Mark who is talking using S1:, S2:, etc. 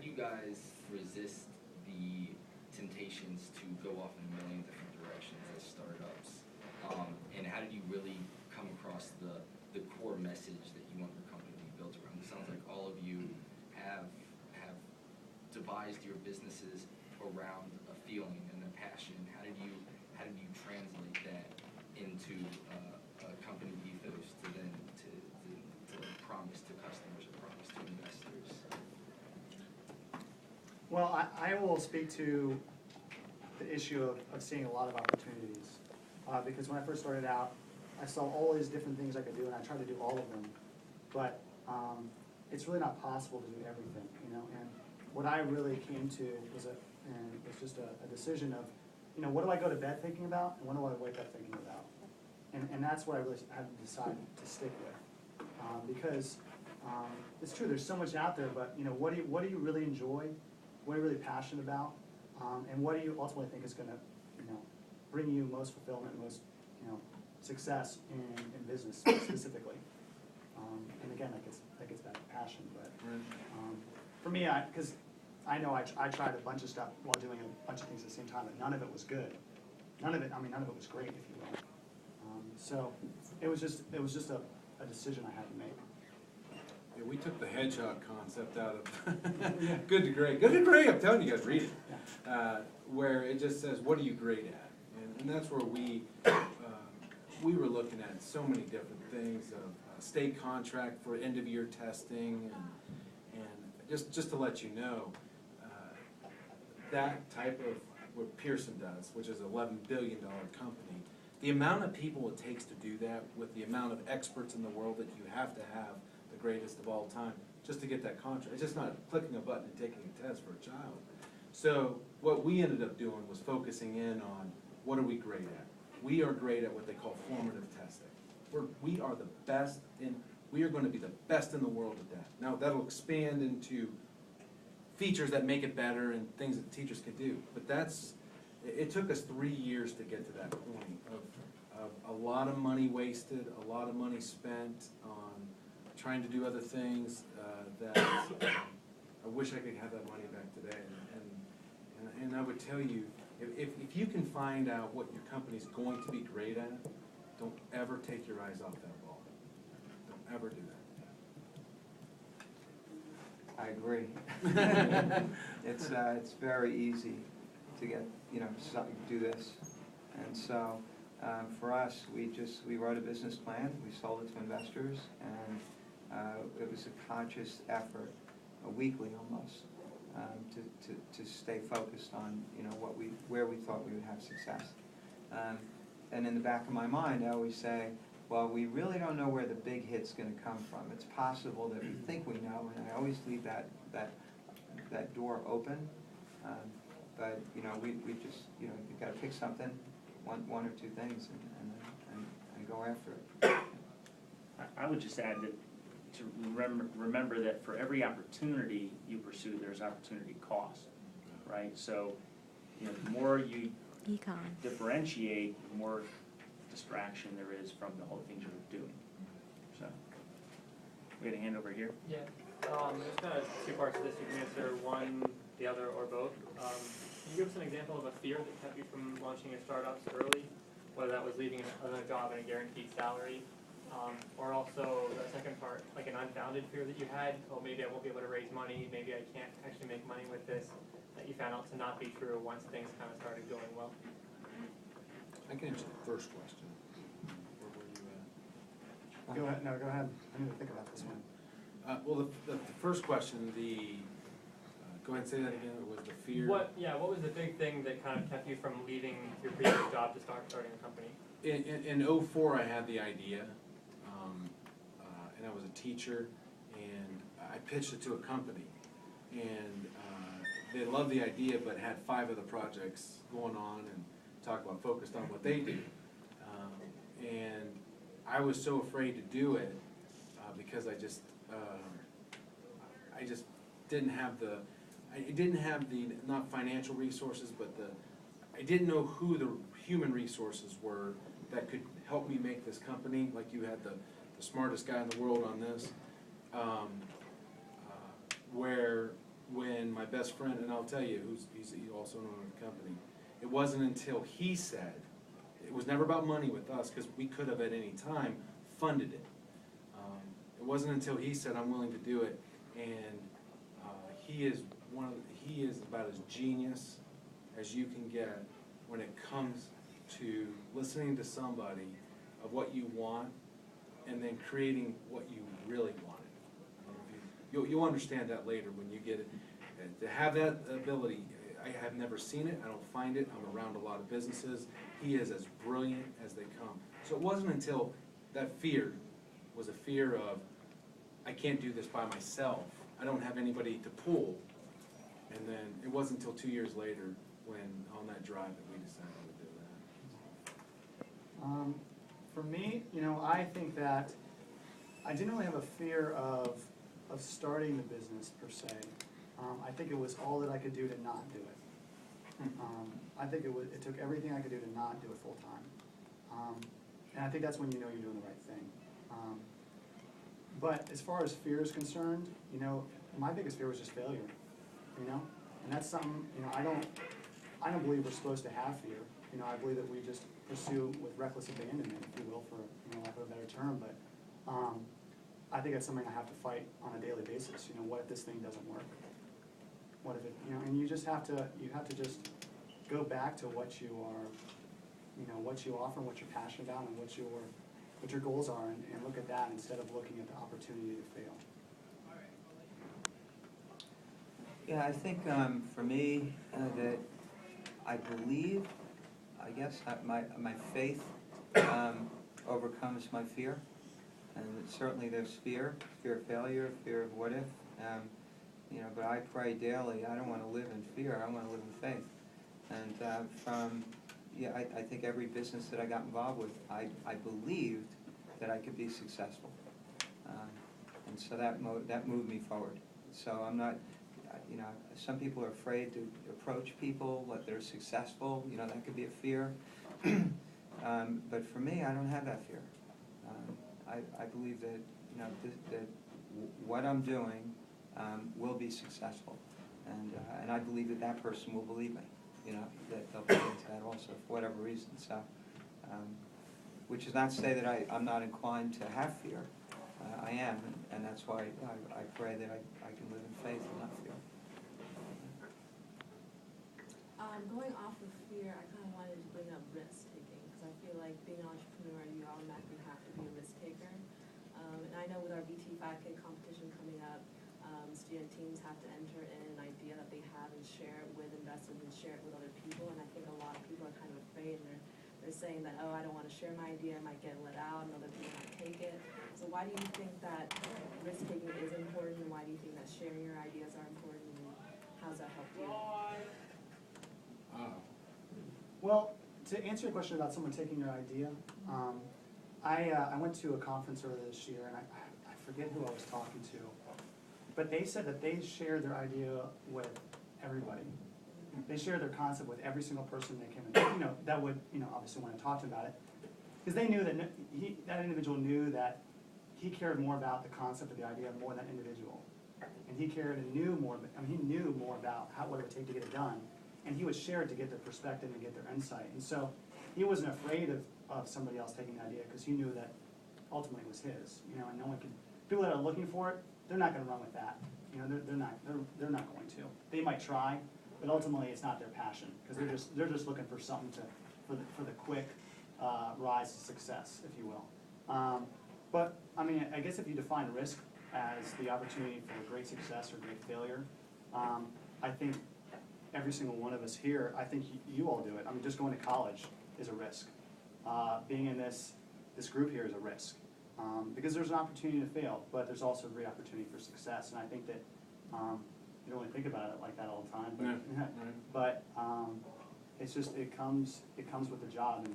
S1: did you guys resist the temptations to go off in a million different directions as startups? And how did you really come across the core message that you want your company to be built around? It sounds like all of you have devised your businesses around a feeling and a passion. How did you translate that into a company ethos to then to promise to customers or promise to investors?
S2: Well, I will speak to the issue of seeing a lot of opportunities. Because when I first started out, I saw all these different things I could do, and I tried to do all of them. But it's really not possible to do everything, you know. And what I really came to was just a decision of, you know, what do I go to bed thinking about, and what do I wake up thinking about? And that's what I really had to decide to stick with. Because it's true, there's so much out there, but, you know, what do you really enjoy? What are you really passionate about? And what do you ultimately think is going to, you know, bring you most fulfillment, most, you know, success in business specifically? And again, that gets back to passion. But for me, because I know I tried a bunch of stuff while doing a bunch of things at the same time, and none of it was good. None of it was great, if you will. So it was just a decision I had to make.
S3: Yeah, we took the hedgehog concept out of Good to Great. Good to Great, I'm telling you guys, read it. Where it just says, what are you great at? And that's where we were looking at so many different things, of state contract for end-of-year testing, and just to let you know, that type of what Pearson does, which is an $11 billion company, the amount of people it takes to do that, with the amount of experts in the world that you have to have, the greatest of all time, just to get that contract. It's just not clicking a button and taking a test for a child. So what we ended up doing was focusing in on what are we great at. We are great at what they call formative testing. We are the best we are going to be the best in the world at that. Now that'll expand into features that make it better and things that teachers can do. But it took us 3 years to get to that point of a lot of money wasted, a lot of money spent on trying to do other things that I wish I could have that money back today. And I would tell you, if you can find out what your company's going to be great at, don't ever take your eyes off that ball. Don't ever do that.
S4: I agree. It's very easy to get, you know, do this. And so for us, we wrote a business plan, we sold it to investors, and it was a conscious effort, a weekly almost, to stay focused on, you know, where we thought we would have success. And in the back of my mind, I always say, well, we really don't know where the big hit's going to come from. It's possible that we think we know, and I always leave that door open. But you know, we just, you know, you've got to pick something, one or two things, and go after it.
S5: I would just add that to remember that for every opportunity you pursue, there's opportunity cost, right? So, you know, the more you differentiate, the more distraction there is from the whole things you're doing. So, we got a hand over here.
S6: Yeah, there's kind of two parts to this. You can answer one, the other, or both. Can you give us an example of a fear that kept you from launching your startups early, whether that was leaving another job and a guaranteed salary, or also the second part, like an unfounded fear that you had, oh, maybe I won't be able to raise money, maybe I can't actually make money with this, that you found out to not be true once things kind of started going well?
S3: I can answer the first question. Where were you at?
S2: Go ahead. No, go ahead. I need to think about this one.
S3: Well, the first question, go ahead and say that again. It was the fear.
S6: What was the big thing that kind of kept you from leaving your previous job to starting a company?
S3: In 2004, I had the idea, and I was a teacher, and I pitched it to a company, and they loved the idea, but had 5 other projects going on, and focused on what they do, and I was so afraid to do it because I just didn't have the not financial resources, but I didn't know who the human resources were that could help me make this company. Like you had the smartest guy in the world on this, where when my best friend, and I'll tell you, he's also an owner of the company, it wasn't until he said, it was never about money with us, because we could have at any time funded it. It wasn't until he said, I'm willing to do it, and he is about as genius as you can get when it comes to listening to somebody of what you want and then creating what you really wanted. You'll understand that later when you get it. To have that ability, I have never seen it, I don't find it, I'm around a lot of businesses. He is as brilliant as they come. So it wasn't until that fear was a fear of, I can't do this by myself, I don't have anybody to pull. And then it wasn't until 2 years later when, on that drive, that we decided to do that.
S2: For me, I think that I didn't really have a fear of starting the business per se. I think it was all that I could do to not do it. I think it took everything I could do to not do it full time. And I think that's when you know you're doing the right thing. But as far as fear is concerned, my biggest fear was just failure. And that's something, I don't believe we're supposed to have fear. I believe that we just pursue with reckless abandonment, if you will, for lack of a better term. But I think that's something I have to fight on a daily basis. What if this thing doesn't work? What if it, and you have to just go back to what you are, what you offer, and what you're passionate about, and what your goals are, and look at that instead of looking at the opportunity to fail.
S4: Yeah, I think for me, that I believe, I guess, my faith overcomes my fear. And certainly there's fear of failure, fear of what if. But I pray daily, I don't want to live in fear, I want to live in faith. And I think every business that I got involved with, I believed that I could be successful. And so that moved me forward. So I'm not, some people are afraid to approach people, that they're successful, that could be a fear. But for me, I don't have that fear. I believe that, that what I'm doing will be successful. And I believe that that person will believe me, that they'll get into that also for whatever reason. So, which is not to say that I'm not inclined to have fear. I am, and that's why I pray that I can live in faith and not fear.
S7: Going off of fear, I kind of wanted to bring up risk-taking, because I feel like being an entrepreneur, you automatically have to be a risk-taker. And I know with our Rbtc 5K competition coming up, student teams have to enter in an idea that they have and share it with investors and share it with other people. And I think a lot of people are kind of afraid, and they're saying that, oh, I don't want to share my idea, I might get let out, and other people might take it. So why do you think that risk-taking is important, and why do you think that sharing your ideas are important, and how does that help you?
S2: Well, to answer your question about someone taking your idea, I went to a conference earlier this year, and I forget who I was talking to, but they said that they shared their idea with everybody. They shared their concept with every single person they came in, that would, obviously want to talk to them about it, because they knew that that individual knew that he cared more about the concept of the idea more than that individual, and he cared and knew more. He knew more about what it would take to get it done. And he would share it to get their perspective and get their insight. And so he wasn't afraid of somebody else taking the idea, because he knew that ultimately it was his. And no one can. People that are looking for it, they're not going to run with that. They're not going to. They might try, but ultimately it's not their passion, because they're just looking for something for the quick rise to success, if you will. But I guess if you define risk as the opportunity for great success or great failure, I think every single one of us here, I think you all do it. Just going to college is a risk. Being in this group here is a risk. Because there's an opportunity to fail, but there's also a great opportunity for success. And I think that you don't really think about it like that all the time. But,
S3: Yeah.
S2: but it's just, it comes with the job.